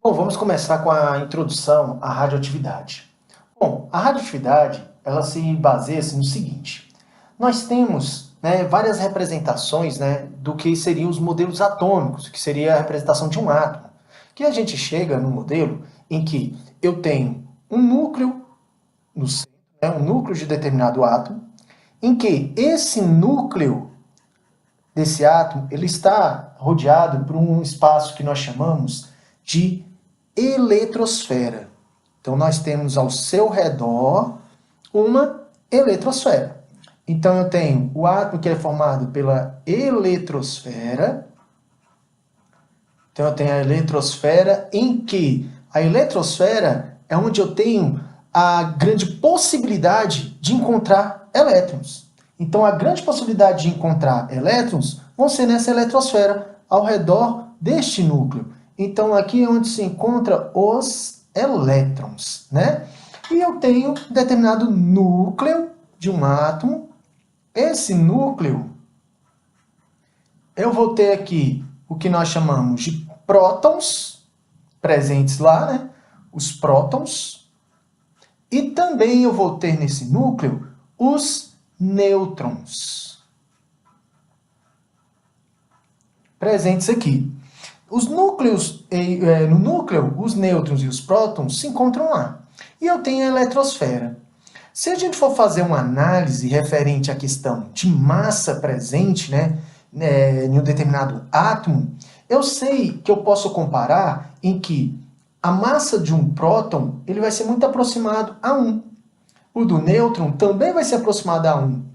Bom, vamos começar com a introdução à radioatividade. Bom, a radioatividade, ela se baseia-se no seguinte. Nós temos, várias representações, do que seriam os modelos atômicos, que seria a representação de um átomo. Que a gente chega no modelo em que eu tenho um núcleo no centro, um núcleo de determinado átomo, em que esse núcleo desse átomo ele está rodeado por um espaço que nós chamamos de eletrosfera. Então, nós temos ao seu redor uma eletrosfera. Então, eu tenho o átomo que é formado pela eletrosfera. Então, eu tenho a eletrosfera em que a eletrosfera é onde eu tenho a grande possibilidade de encontrar elétrons. Então, a grande possibilidade de encontrar elétrons vão ser nessa eletrosfera, ao redor deste núcleo. Então, aqui é onde se encontra os elétrons, né? E eu tenho um determinado núcleo de um átomo. Esse núcleo, eu vou ter aqui o que nós chamamos de prótons, presentes lá, né? Os prótons. E também eu vou ter nesse núcleo os nêutrons, presentes aqui. Os núcleos, no núcleo, os nêutrons e os prótons se encontram lá. E eu tenho a eletrosfera. Se a gente for fazer uma análise referente à questão de massa presente, em um determinado átomo, eu sei que eu posso comparar em que a massa de um próton ele vai ser muito aproximado a 1. O do nêutron também vai ser aproximado a 1.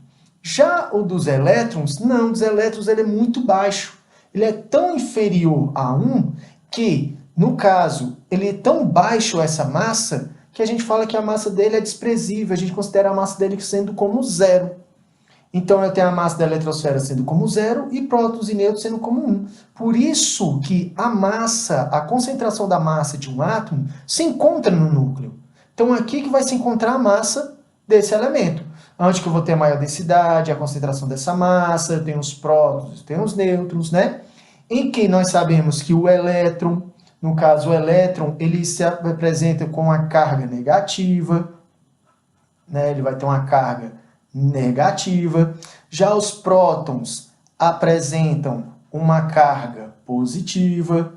Já o dos elétrons, não, dos elétrons ele é muito baixo. Ele é tão inferior a 1 que, no caso, ele é tão baixo essa massa que a gente fala que a massa dele é desprezível, a gente considera a massa dele sendo como zero. Então, eu tenho a massa da eletrosfera sendo como zero e prótons e nêutrons sendo como 1. Por isso que a massa, a concentração da massa de um átomo se encontra no núcleo. Então, aqui que vai se encontrar a massa desse elemento. Onde que eu vou ter a maior densidade, a concentração dessa massa, eu tenho os prótons, eu tenho os nêutrons, né? Em que nós sabemos que o elétron, no caso o elétron, ele se apresenta com a carga negativa, né? Ele vai ter uma carga negativa. Já os prótons apresentam uma carga positiva.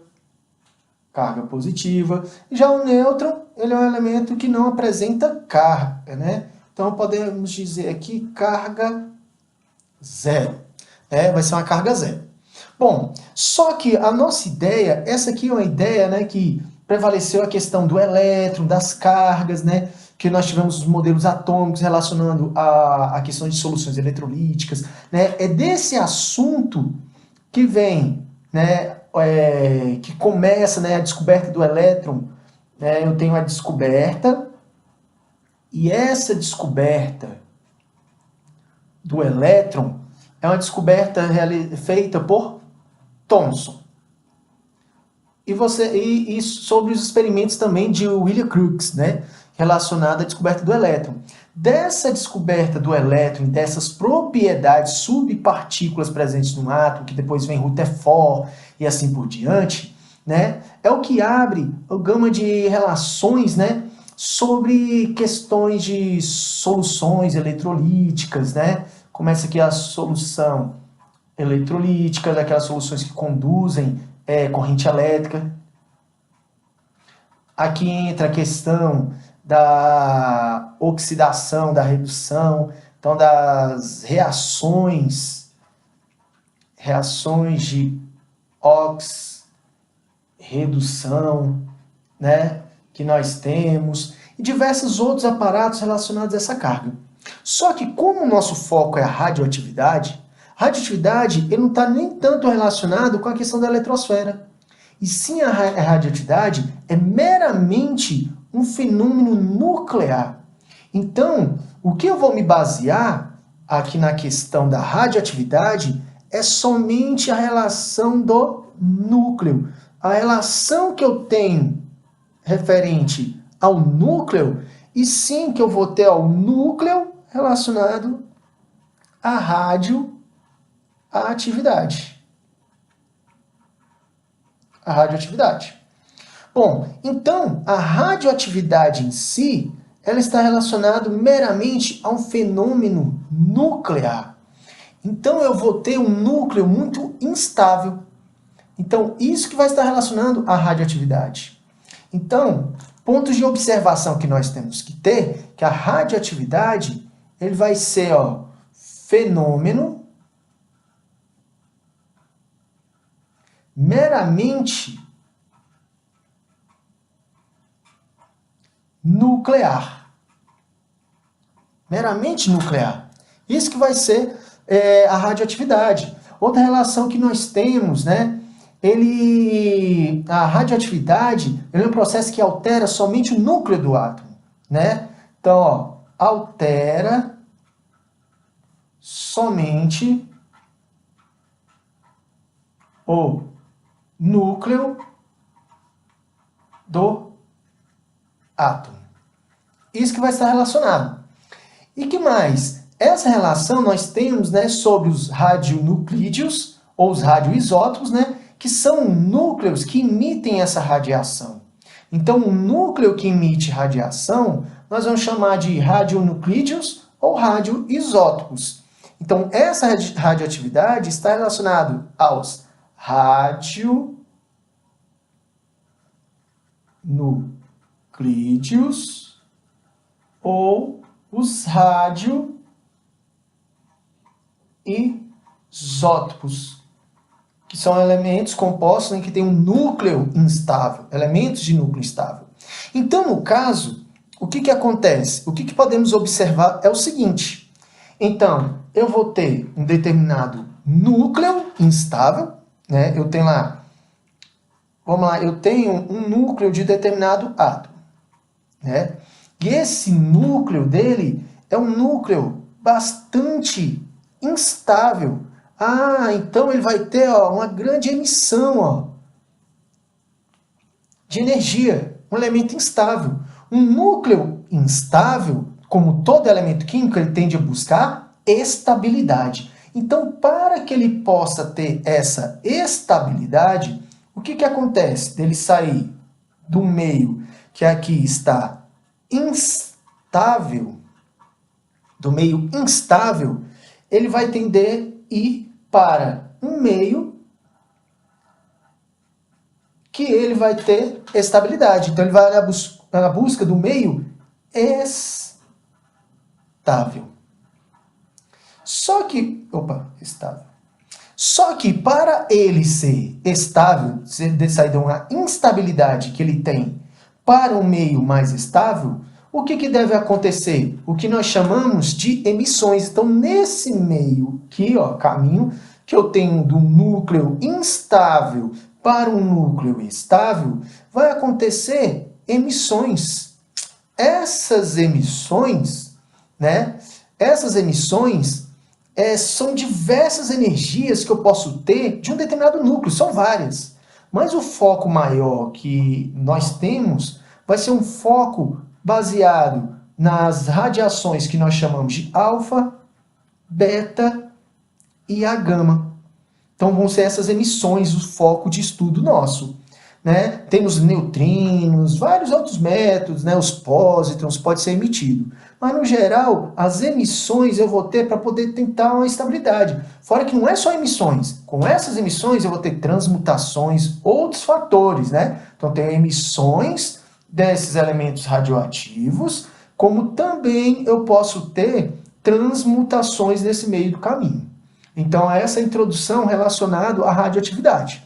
Já o nêutron, ele é um elemento que não apresenta carga, né? Então, podemos dizer aqui carga zero. Vai ser uma carga zero. Bom, só que a nossa ideia, essa aqui é uma ideia, que prevaleceu a questão do elétron, das cargas, que nós tivemos os modelos atômicos relacionando a questões de soluções eletrolíticas. É desse assunto que vem, que começa a descoberta do elétron. Eu tenho a descoberta, e essa descoberta do elétron é uma descoberta feita por Thomson. E sobre os experimentos também de William Crookes, relacionado à descoberta do elétron. Dessa descoberta do elétron, dessas propriedades subpartículas presentes no átomo, que depois vem Rutherford e assim por diante, é o que abre a gama de relações, sobre questões de soluções eletrolíticas, Começa aqui a solução eletrolítica, daquelas soluções que conduzem corrente elétrica. Aqui entra a questão da oxidação, da redução, então das reações de redução, que nós temos, e diversos outros aparatos relacionados a essa carga. Só que como o nosso foco é a radioatividade ele não está nem tanto relacionado com a questão da eletrosfera. E sim, a radioatividade é meramente um fenômeno nuclear. Então, o que eu vou me basear aqui na questão da radioatividade é somente a relação do núcleo. A relação que eu tenho referente ao núcleo, e sim que eu vou ter ao núcleo relacionado à radioatividade. Bom, então a radioatividade em si, ela está relacionada meramente a um fenômeno nuclear. Então eu vou ter um núcleo muito instável. Então isso que vai estar relacionando a radioatividade. Então, pontos de observação que nós temos que ter, que a radioatividade, ele vai ser, fenômeno meramente nuclear. Meramente nuclear. Isso que vai ser a radioatividade. Outra relação que nós temos, né? A radioatividade é um processo que altera somente o núcleo do átomo, né? Então, altera somente o núcleo do átomo. Isso que vai estar relacionado. E que mais? Essa relação nós temos, né, sobre os radionuclídeos ou os radioisótopos, né, que são núcleos que emitem essa radiação. Então, um núcleo que emite radiação, nós vamos chamar de radionuclídeos ou radioisótopos. Então, essa radioatividade está relacionada aos radionuclídeos ou os radioisótopos, que são elementos compostos em que tem um núcleo instável, elementos de núcleo instável. Então, no caso, o que acontece? O que podemos observar é o seguinte. Então, eu vou ter um determinado núcleo instável, né? Eu tenho lá, vamos lá, eu tenho um núcleo de determinado átomo, né? E esse núcleo dele é um núcleo bastante instável. Então ele vai ter uma grande emissão de energia, um elemento instável. Um núcleo instável, como todo elemento químico, ele tende a buscar estabilidade. Então, para que ele possa ter essa estabilidade, o que acontece? Dele sair do meio que aqui está instável, do meio instável, ele vai tender a ir para um meio que ele vai ter estabilidade. Então, ele vai na busca do meio estável. Estável. Só que para ele ser estável, sair de uma instabilidade que ele tem para um meio mais estável, o que deve acontecer? O que nós chamamos de emissões. Então, nesse meio aqui, caminho, que eu tenho do núcleo instável para um núcleo estável, vai acontecer emissões. Essas emissões, né? São diversas energias que eu posso ter de um determinado núcleo, são várias. Mas o foco maior que nós temos vai ser um foco baseado nas radiações que nós chamamos de alfa, beta e a gama. Então vão ser essas emissões o foco de estudo nosso, né? Temos neutrinos, vários outros métodos, né? Os pósitrons pode ser emitido. Mas no geral, as emissões eu vou ter para poder tentar uma estabilidade. Fora que não é só emissões. Com essas emissões eu vou ter transmutações, outros fatores, né? Então tem emissões desses elementos radioativos, como também eu posso ter transmutações nesse meio do caminho. Então, essa é a introdução relacionada à radioatividade.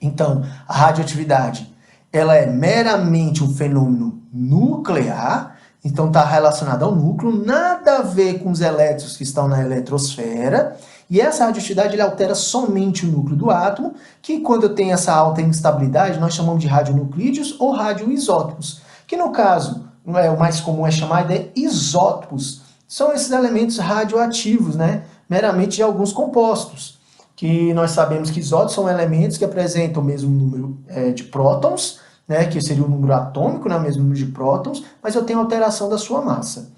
Então, a radioatividade, ela é meramente um fenômeno nuclear, então está relacionada ao núcleo, nada a ver com os elétrons que estão na eletrosfera, e essa radioatividade ele altera somente o núcleo do átomo, que quando eu tenho essa alta instabilidade, nós chamamos de radionuclídeos ou radioisótopos, que no caso, o mais comum é chamar de isótopos. São esses elementos radioativos, né? Meramente de alguns compostos, que nós sabemos que isótopos são elementos que apresentam o mesmo número de prótons, né? Que seria o número atômico, né? O mesmo número de prótons, mas eu tenho alteração da sua massa.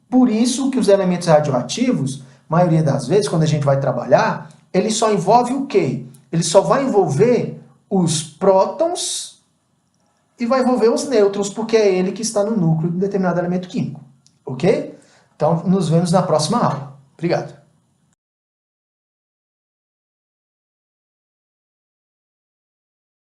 Por isso que os elementos radioativos, maioria das vezes, quando a gente vai trabalhar, ele só envolve o quê? Ele só vai envolver os prótons e vai envolver os nêutrons, porque é ele que está no núcleo de determinado elemento químico. Ok? Então, nos vemos na próxima aula. Obrigado.